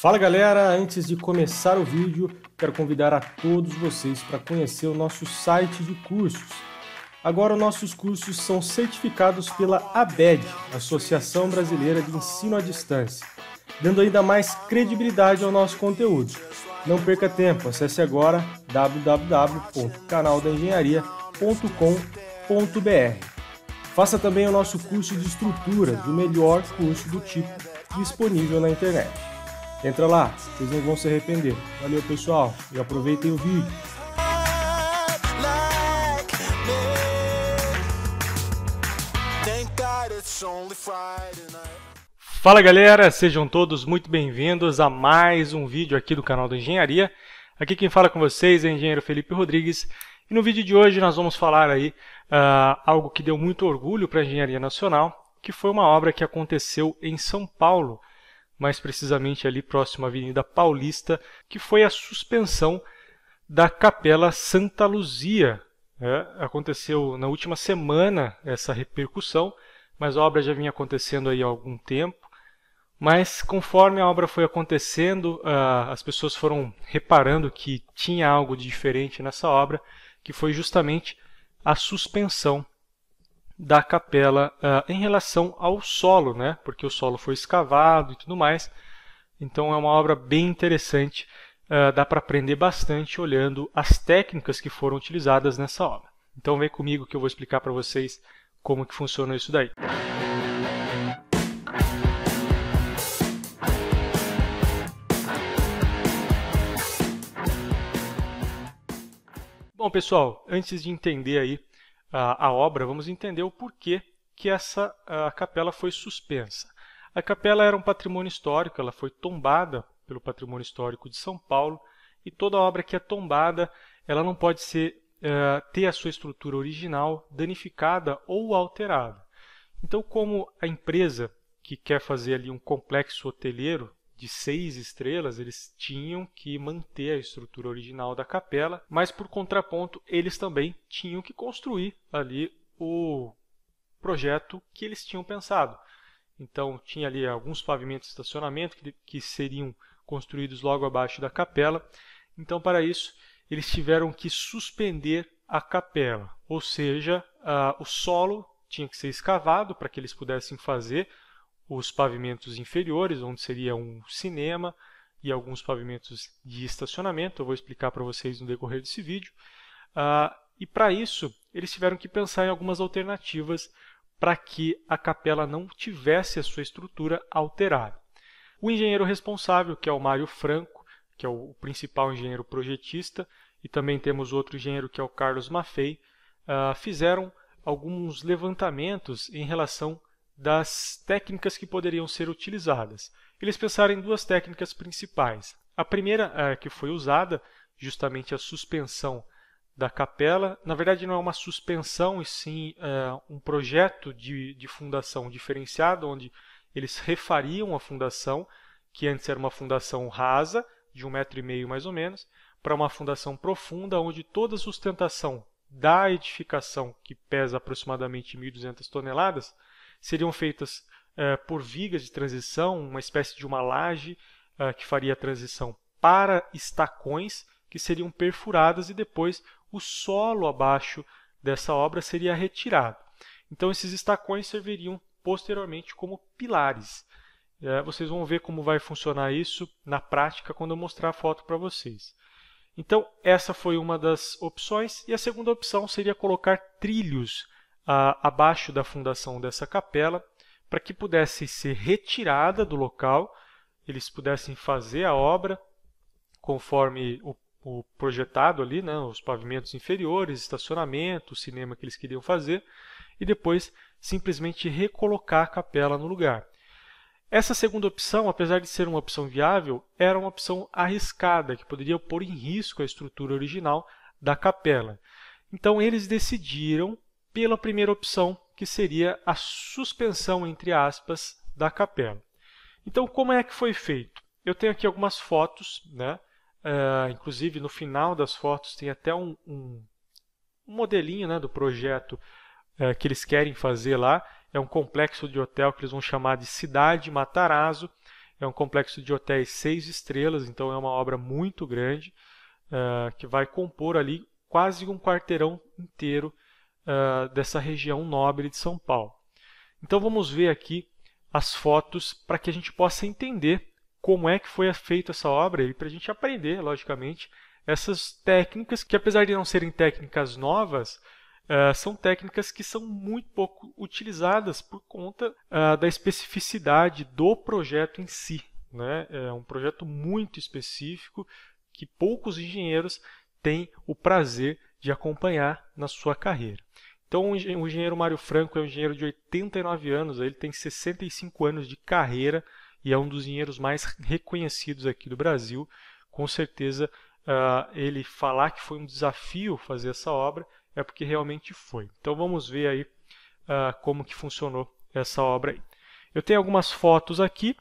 Fala galera, antes de começar o vídeo, quero convidar a todos vocês para conhecer o nosso site de cursos. Agora nossos cursos são certificados pela ABED, Associação Brasileira de Ensino à Distância, dando ainda mais credibilidade ao nosso conteúdo. Não perca tempo, acesse agora www.canaldaengenharia.com.br. Faça também o nosso curso de estruturas, o melhor curso do tipo disponível na internet. Entra lá, vocês não vão se arrepender. Valeu pessoal, e aproveitem o vídeo. Fala galera, sejam todos muito bem-vindos a mais um vídeo aqui do canal da Engenharia. Aqui quem fala com vocês é o engenheiro Felipe Rodrigues. E no vídeo de hoje nós vamos falar aí algo que deu muito orgulho para a Engenharia Nacional, que foi uma obra que aconteceu em São Paulo, mais precisamente ali próximo à Avenida Paulista, que foi a suspensão da Capela Santa Luzia. Aconteceu na última semana essa repercussão, mas a obra já vinha acontecendo aí há algum tempo. Mas conforme a obra foi acontecendo, as pessoas foram reparando que tinha algo de diferente nessa obra, que foi justamente a suspensão da capela em relação ao solo, né? Porque o solo foi escavado e tudo mais. Então é uma obra bem interessante, dá para aprender bastante olhando as técnicas que foram utilizadas nessa obra. Então vem comigo que eu vou explicar para vocês como que funciona isso daí. Bom pessoal, antes de entender aí a obra, vamos entender o porquê que essa capela foi suspensa. A capela era um patrimônio histórico, ela foi tombada pelo Patrimônio Histórico de São Paulo, e toda obra que é tombada, ela não pode ter a sua estrutura original danificada ou alterada. Então, como a empresa que quer fazer ali um complexo hoteleiro de 6 estrelas, eles tinham que manter a estrutura original da capela, mas por contraponto eles também tinham que construir ali o projeto que eles tinham pensado. Então tinha ali alguns pavimentos de estacionamento que seriam construídos logo abaixo da capela. Então para isso eles tiveram que suspender a capela, ou seja, o solo tinha que ser escavado para que eles pudessem fazer os pavimentos inferiores, onde seria um cinema e alguns pavimentos de estacionamento. Eu vou explicar para vocês no decorrer desse vídeo. E para isso, eles tiveram que pensar em algumas alternativas para que a capela não tivesse a sua estrutura alterada. O engenheiro responsável, que é o Mário Franco, que é o principal engenheiro projetista, e também temos outro engenheiro que é o Carlos Maffei, fizeram alguns levantamentos em relação das técnicas que poderiam ser utilizadas. Eles pensaram em duas técnicas principais. A primeira que foi usada, justamente a suspensão da capela, na verdade não é uma suspensão, e sim um projeto de fundação diferenciado, onde eles refariam a fundação, que antes era uma fundação rasa, de 1,5 m mais ou menos, para uma fundação profunda, onde toda a sustentação da edificação, que pesa aproximadamente 1.200 toneladas, seriam feitas por vigas de transição, uma espécie de uma laje que faria a transição para estacões que seriam perfuradas, e depois o solo abaixo dessa obra seria retirado. Então esses estacões serviriam posteriormente como pilares. Vocês vão ver como vai funcionar isso na prática quando eu mostrar a foto para vocês. Então essa foi uma das opções, e a segunda opção seria colocar trilhos abaixo da fundação dessa capela, para que pudesse ser retirada do local, eles pudessem fazer a obra conforme o projetado ali, né, os pavimentos inferiores, estacionamento, o cinema que eles queriam fazer, e depois simplesmente recolocar a capela no lugar. Essa segunda opção, apesar de ser uma opção viável, era uma opção arriscada, que poderia pôr em risco a estrutura original da capela. Então eles decidiram pela primeira opção, que seria a suspensão, entre aspas, da capela. Então, como é que foi feito? Eu tenho aqui algumas fotos, né? Inclusive no final das fotos tem até um modelinho, né, do projeto que eles querem fazer lá. É um complexo de hotel que eles vão chamar de Cidade Matarazzo. É um complexo de hotéis 6 estrelas, então é uma obra muito grande, que vai compor ali quase um quarteirão inteiro dessa região nobre de São Paulo. Então vamos ver aqui as fotos para que a gente possa entender como é que foi feita essa obra e para a gente aprender, logicamente, essas técnicas que, apesar de não serem técnicas novas, são técnicas que são muito pouco utilizadas por conta da especificidade do projeto em si, né? É um projeto muito específico que poucos engenheiros têm o prazer de acompanhar na sua carreira. Então, o engenheiro Mário Franco é um engenheiro de 89 anos, ele tem 65 anos de carreira e é um dos engenheiros mais reconhecidos aqui do Brasil. Com certeza, ele falar que foi um desafio fazer essa obra é porque realmente foi. Então, vamos ver aí como que funcionou essa obra aí. Eu tenho algumas fotos aqui,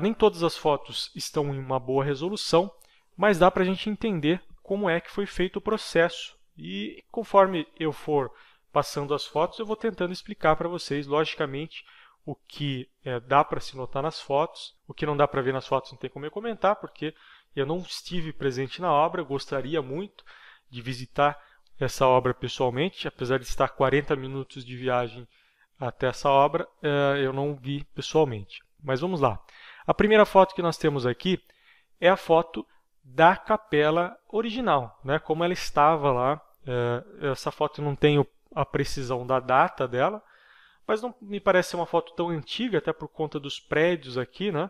nem todas as fotos estão em uma boa resolução, mas dá para a gente entender como é que foi feito o processo. E conforme eu for passando as fotos, eu vou tentando explicar para vocês, logicamente, o que dá para se notar nas fotos, o que não dá para ver nas fotos não tem como eu comentar, porque eu não estive presente na obra, gostaria muito de visitar essa obra pessoalmente, apesar de estar 40 minutos de viagem até essa obra, eu não vi pessoalmente. Mas vamos lá. A primeira foto que nós temos aqui é a foto da capela original, né? Como ela estava lá. Essa foto eu não tenho a precisão da data dela, mas não me parece ser uma foto tão antiga, até por conta dos prédios aqui, né?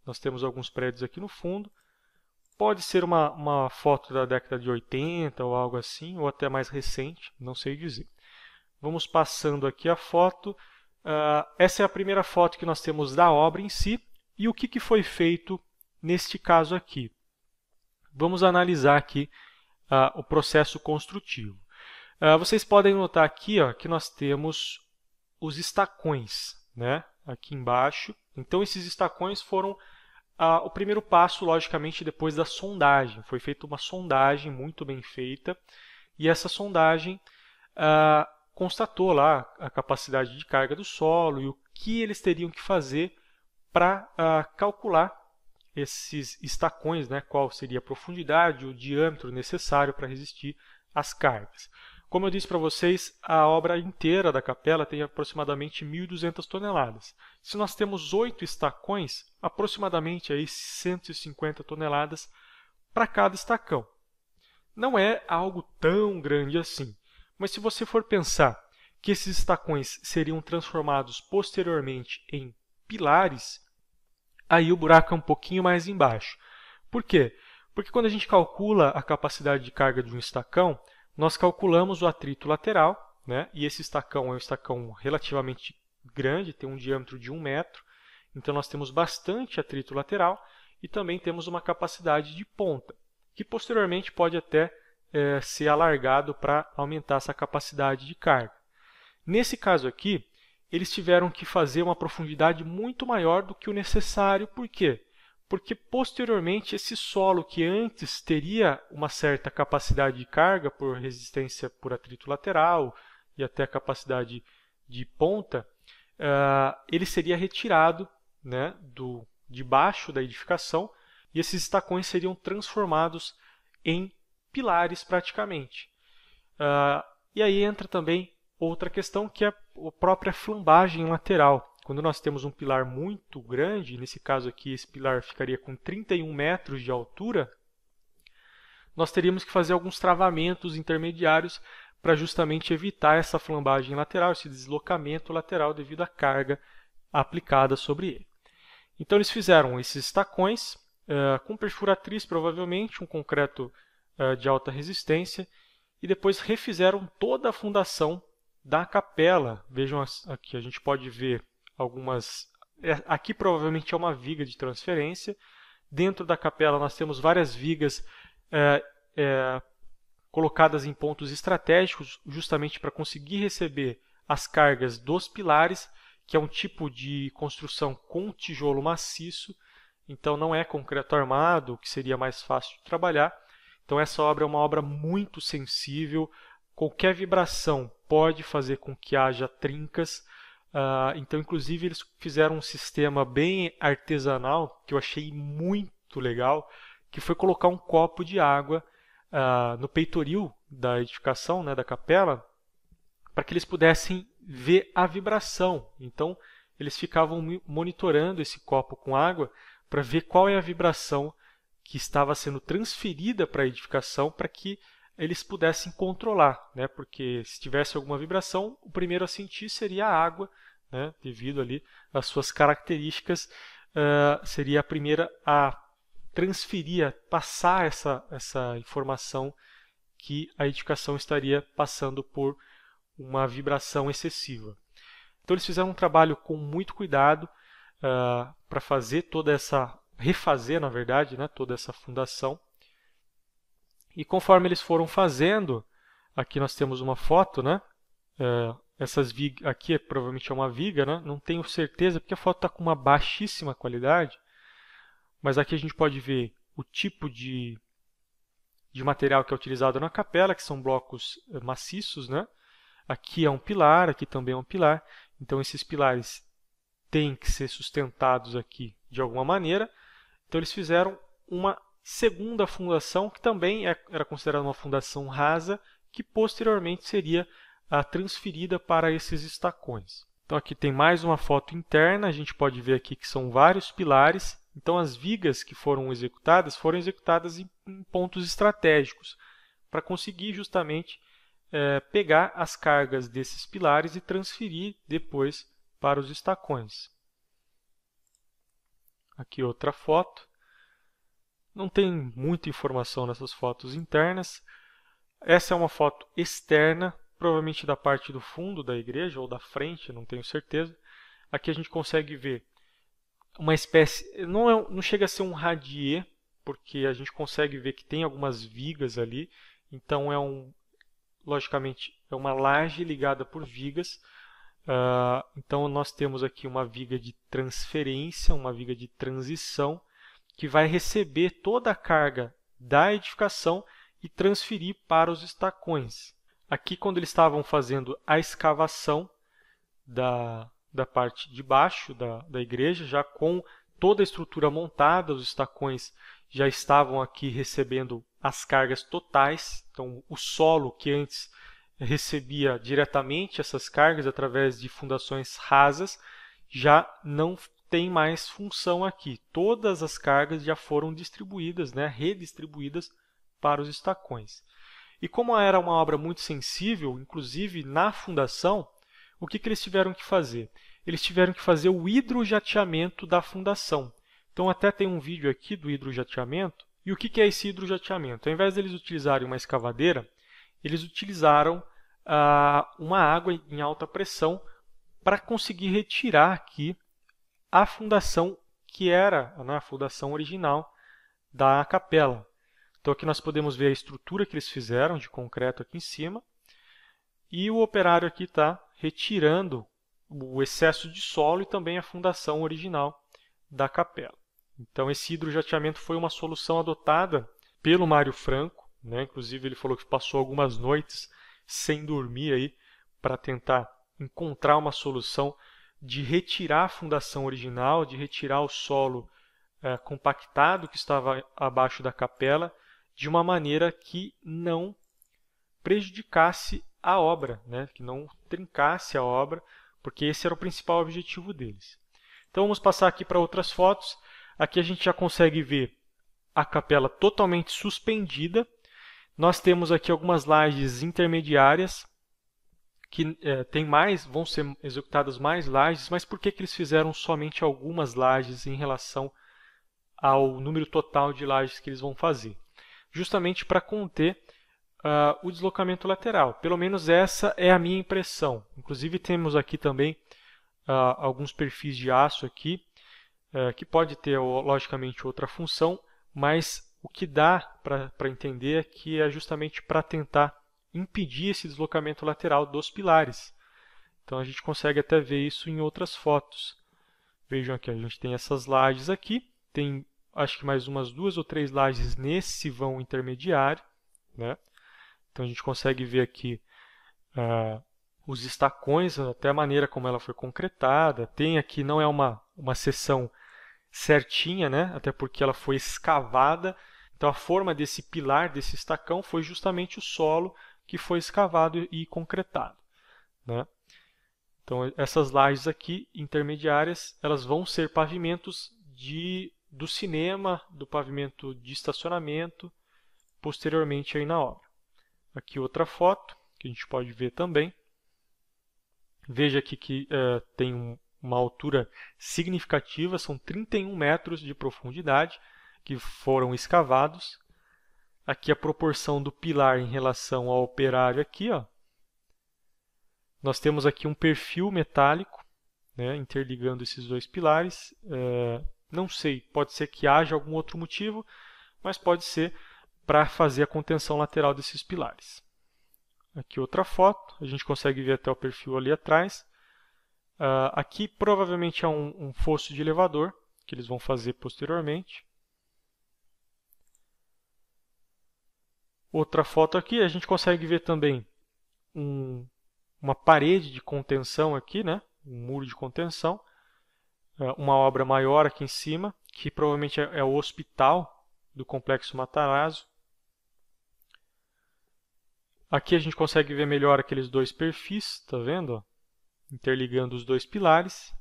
Nós temos alguns prédios aqui no fundo. Pode ser uma foto da década de 80 ou algo assim, ou até mais recente, não sei dizer. Vamos passando aqui a foto. Essa é a primeira foto que nós temos da obra em si. E o que foi feito neste caso aqui? Vamos analisar aqui o processo construtivo. Vocês podem notar aqui que nós temos os estacões, né? Aqui embaixo. Então, esses estacões foram o primeiro passo, logicamente, depois da sondagem. Foi feita uma sondagem muito bem feita e essa sondagem constatou lá a capacidade de carga do solo e o que eles teriam que fazer para calcular esses estacões, né? Qual seria a profundidade, o diâmetro necessário para resistir às cargas. Como eu disse para vocês, a obra inteira da capela tem aproximadamente 1.200 toneladas. Se nós temos 8 estacões, aproximadamente aí 150 toneladas para cada estacão. Não é algo tão grande assim, mas se você for pensar que esses estacões seriam transformados posteriormente em pilares, aí o buraco é um pouquinho mais embaixo. Por quê? Porque quando a gente calcula a capacidade de carga de um estacão, nós calculamos o atrito lateral, né? E esse estacão é um estacão relativamente grande, tem um diâmetro de 1 metro, então nós temos bastante atrito lateral e também temos uma capacidade de ponta, que posteriormente pode até ser alargado para aumentar essa capacidade de carga. Nesse caso aqui, eles tiveram que fazer uma profundidade muito maior do que o necessário. Por quê? Porque posteriormente esse solo que antes teria uma certa capacidade de carga por resistência por atrito lateral e até capacidade de ponta, ele seria retirado, né, de baixo da edificação e esses estacões seriam transformados em pilares praticamente. E aí entra também outra questão que é a própria flambagem lateral. Quando nós temos um pilar muito grande, nesse caso aqui esse pilar ficaria com 31 metros de altura, nós teríamos que fazer alguns travamentos intermediários para justamente evitar essa flambagem lateral, esse deslocamento lateral devido à carga aplicada sobre ele. Então eles fizeram esses estacões com perfuratriz, provavelmente, um concreto de alta resistência, e depois refizeram toda a fundação da capela. Vejam aqui, a gente pode ver algumas... Aqui provavelmente é uma viga de transferência. Dentro da capela nós temos várias vigas colocadas em pontos estratégicos, justamente para conseguir receber as cargas dos pilares, que é um tipo de construção com tijolo maciço. Então não é concreto armado, que seria mais fácil de trabalhar. Então essa obra é uma obra muito sensível. Qualquer vibração pode fazer com que haja trincas. Então, inclusive, eles fizeram um sistema bem artesanal, que eu achei muito legal, que foi colocar um copo de água no peitoril da edificação, né, da capela, para que eles pudessem ver a vibração. Então, eles ficavam monitorando esse copo com água para ver qual é a vibração que estava sendo transferida para a edificação, para que eles pudessem controlar, né? Porque se tivesse alguma vibração, o primeiro a sentir seria a água, né? Devido ali às suas características, seria a primeira a transferir, a passar essa informação que a edificação estaria passando por uma vibração excessiva. Então eles fizeram um trabalho com muito cuidado para fazer refazer, na verdade, né, toda essa fundação. E conforme eles foram fazendo, aqui nós temos uma foto, né? Essas vigas, aqui provavelmente é uma viga, né? Não tenho certeza porque a foto está com uma baixíssima qualidade, mas aqui a gente pode ver o tipo de material que é utilizado na capela, que são blocos maciços, né? Aqui é um pilar, aqui também é um pilar, então esses pilares têm que ser sustentados aqui de alguma maneira. Então eles fizeram uma segunda fundação, que também era considerada uma fundação rasa, que posteriormente seria transferida para esses estacões. Então aqui tem mais uma foto interna, a gente pode ver aqui que são vários pilares. Então as vigas que foram executadas em pontos estratégicos, para conseguir justamente pegar as cargas desses pilares e transferir depois para os estacões. Aqui outra foto. Não tem muita informação nessas fotos internas. Essa é uma foto externa, provavelmente da parte do fundo da igreja ou da frente, não tenho certeza. Aqui a gente consegue ver uma espécie, não chega a ser um radier, porque a gente consegue ver que tem algumas vigas ali. Então logicamente é uma laje ligada por vigas. Então nós temos aqui uma viga de transferência, uma viga de transição, que vai receber toda a carga da edificação e transferir para os estacões. Aqui, quando eles estavam fazendo a escavação da parte de baixo da igreja, já com toda a estrutura montada, os estacões já estavam aqui recebendo as cargas totais. Então, o solo que antes recebia diretamente essas cargas através de fundações rasas, já não tem mais função aqui. Todas as cargas já foram distribuídas, né, redistribuídas para os estacões. E como era uma obra muito sensível, inclusive na fundação, o que eles tiveram que fazer? Eles tiveram que fazer o hidrojateamento da fundação. Então até tem um vídeo aqui do hidrojateamento. E o que é esse hidrojateamento? Ao invés de eles utilizarem uma escavadeira, eles utilizaram uma água em alta pressão para conseguir retirar aqui a fundação que era a fundação original da capela. Então aqui nós podemos ver a estrutura que eles fizeram de concreto aqui em cima, e o operário aqui está retirando o excesso de solo e também a fundação original da capela. Então esse hidrojateamento foi uma solução adotada pelo Mário Franco, né? Inclusive ele falou que passou algumas noites sem dormir aí para tentar encontrar uma solução de retirar a fundação original, de retirar o solo compactado que estava abaixo da capela, de uma maneira que não prejudicasse a obra, né? Que não trincasse a obra, porque esse era o principal objetivo deles. Então vamos passar aqui para outras fotos. Aqui a gente já consegue ver a capela totalmente suspendida. Nós temos aqui algumas lajes intermediárias, que vão ser executadas mais lajes, mas por que eles fizeram somente algumas lajes em relação ao número total de lajes que eles vão fazer? Justamente para conter o deslocamento lateral. Pelo menos essa é a minha impressão. Inclusive temos aqui também alguns perfis de aço aqui, que pode ter logicamente outra função, mas o que dá para entender é que é justamente para tentar impedir esse deslocamento lateral dos pilares. Então a gente consegue até ver isso em outras fotos. Vejam aqui, a gente tem essas lajes aqui, tem acho que mais umas 2 ou 3 lajes nesse vão intermediário, né? Então a gente consegue ver aqui os estacões, até a maneira como ela foi concretada. Tem aqui, não é uma seção certinha, né? Até porque ela foi escavada. Então a forma desse pilar, desse estacão, foi justamente o solo que foi escavado e concretado, né? Então essas lajes aqui, intermediárias, elas vão ser pavimentos do cinema, do pavimento de estacionamento, posteriormente aí na obra. Aqui outra foto, que a gente pode ver também. Veja aqui que tem uma altura significativa, são 31 metros de profundidade que foram escavados. Aqui a proporção do pilar em relação ao operário aqui, ó. Nós temos aqui um perfil metálico, né, interligando esses dois pilares. Não sei, pode ser que haja algum outro motivo, mas pode ser para fazer a contenção lateral desses pilares. Aqui outra foto, a gente consegue ver até o perfil ali atrás. Aqui provavelmente é um fosso de elevador, que eles vão fazer posteriormente. Outra foto aqui, a gente consegue ver também uma parede de contenção aqui, né? Um muro de contenção. Uma obra maior aqui em cima, que provavelmente é o hospital do Complexo Matarazzo. Aqui a gente consegue ver melhor aqueles dois perfis, tá vendo? Interligando os dois pilares.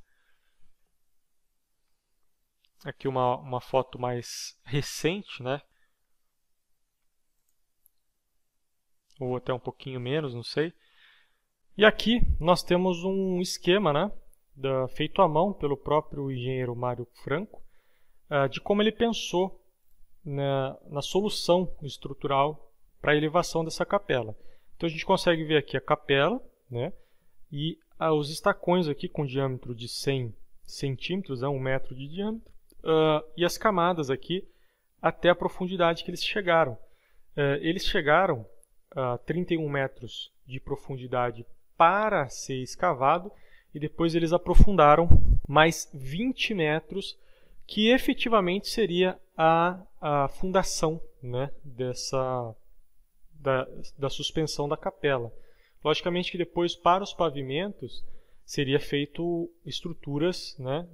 Aqui uma foto mais recente, né? Ou até um pouquinho menos, não sei. E aqui nós temos um esquema, né, feito à mão pelo próprio engenheiro Mário Franco, de como ele pensou na solução estrutural para a elevação dessa capela. Então a gente consegue ver aqui a capela, né, e os estacões aqui com diâmetro de 100 centímetros, 1 metro de diâmetro, e as camadas aqui até a profundidade que eles chegaram. Eles chegaram a 31 metros de profundidade para ser escavado e depois eles aprofundaram mais 20 metros, que efetivamente seria a fundação, né, da suspensão da capela. Logicamente que depois, para os pavimentos, seria feito estruturas, né,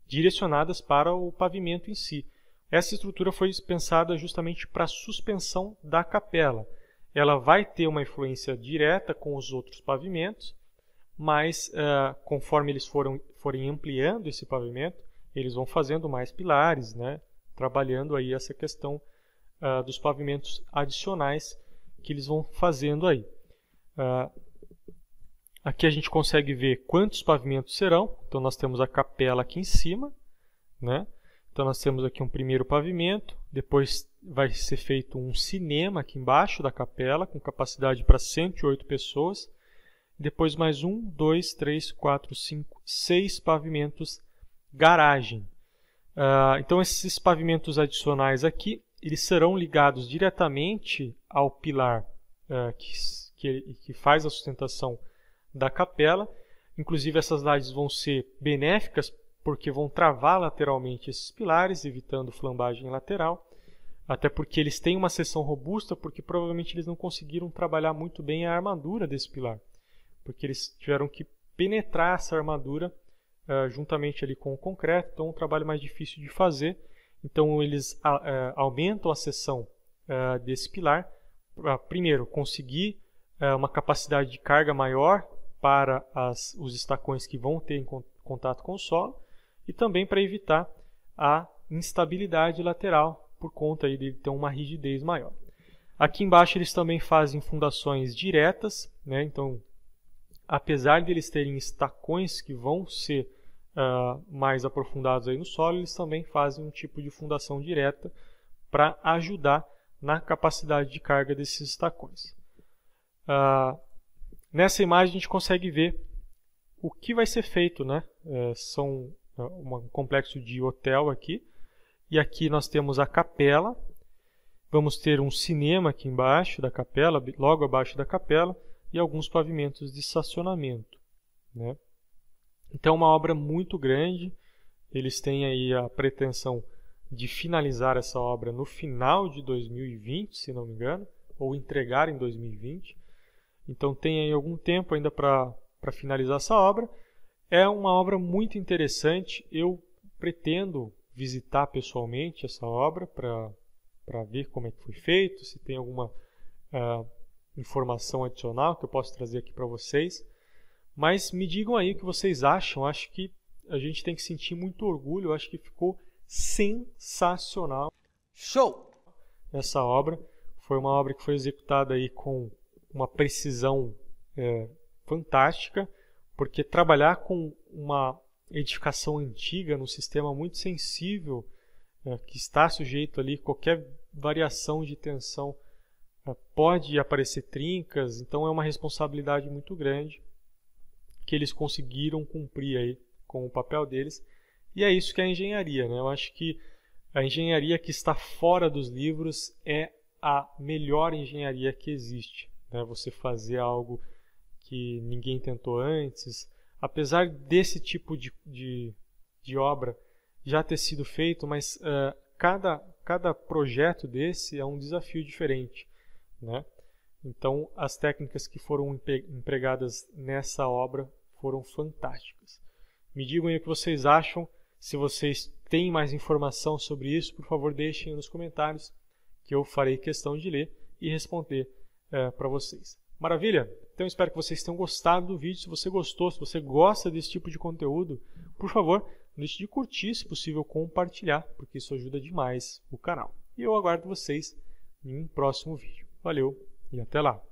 direcionadas para o pavimento em si. Essa estrutura foi pensada justamente para a suspensão da capela. Ela vai ter uma influência direta com os outros pavimentos, mas conforme eles forem ampliando esse pavimento, eles vão fazendo mais pilares, né, trabalhando aí essa questão dos pavimentos adicionais que eles vão fazendo aí. Aqui a gente consegue ver quantos pavimentos serão. Então nós temos a capela aqui em cima, né? Então nós temos aqui um primeiro pavimento, depois vai ser feito um cinema aqui embaixo da capela, com capacidade para 108 pessoas. Depois mais 1, 2, 3, 4, 5, 6 pavimentos garagem. Então esses pavimentos adicionais aqui, eles serão ligados diretamente ao pilar que faz a sustentação da capela. Inclusive essas lajes vão ser benéficas porque vão travar lateralmente esses pilares, evitando flambagem lateral. Até porque eles têm uma seção robusta, porque provavelmente eles não conseguiram trabalhar muito bem a armadura desse pilar. Porque eles tiveram que penetrar essa armadura juntamente ali com o concreto, então é um trabalho mais difícil de fazer. Então eles aumentam a seção desse pilar para, primeiro, conseguir uma capacidade de carga maior para os estacões que vão ter em contato com o solo, e também para evitar a instabilidade lateral por conta aí de ter uma rigidez maior. Aqui embaixo eles também fazem fundações diretas, né? Então, apesar de eles terem estacões que vão ser mais aprofundados aí no solo, eles também fazem um tipo de fundação direta para ajudar na capacidade de carga desses estacões. Nessa imagem a gente consegue ver o que vai ser feito, né? São um complexo de hotel aqui, e aqui nós temos a capela. Vamos ter um cinema aqui embaixo da capela, logo abaixo da capela, e alguns pavimentos de estacionamento, né? Então é uma obra muito grande. Eles têm aí a pretensão de finalizar essa obra no final de 2020, se não me engano, ou entregar em 2020. Então tem aí algum tempo ainda para finalizar essa obra. É uma obra muito interessante. Eu pretendo visitar pessoalmente essa obra para ver como é que foi feito, se tem alguma informação adicional que eu posso trazer aqui para vocês. Mas me digam aí o que vocês acham. Acho que a gente tem que sentir muito orgulho. Eu acho que ficou sensacional. Show! Essa obra foi uma obra que foi executada aí com uma precisão fantástica, porque trabalhar com uma edificação antiga, num sistema muito sensível, que está sujeito ali a qualquer variação de tensão, pode aparecer trincas, então é uma responsabilidade muito grande que eles conseguiram cumprir aí com o papel deles, e é isso que é a engenharia, né? Eu acho que a engenharia que está fora dos livros é a melhor engenharia que existe, né? Você fazer algo que ninguém tentou antes, apesar desse tipo de obra já ter sido feito, mas cada projeto desse é um desafio diferente, né? Então, as técnicas que foram empregadas nessa obra foram fantásticas. Me digam aí o que vocês acham. Se vocês têm mais informação sobre isso, por favor, deixem nos comentários, que eu farei questão de ler e responder para vocês. Maravilha? Então, espero que vocês tenham gostado do vídeo. Se você gostou, se você gosta desse tipo de conteúdo, por favor, não deixe de curtir, se possível, compartilhar, porque isso ajuda demais o canal. E eu aguardo vocês em um próximo vídeo. Valeu! E até lá!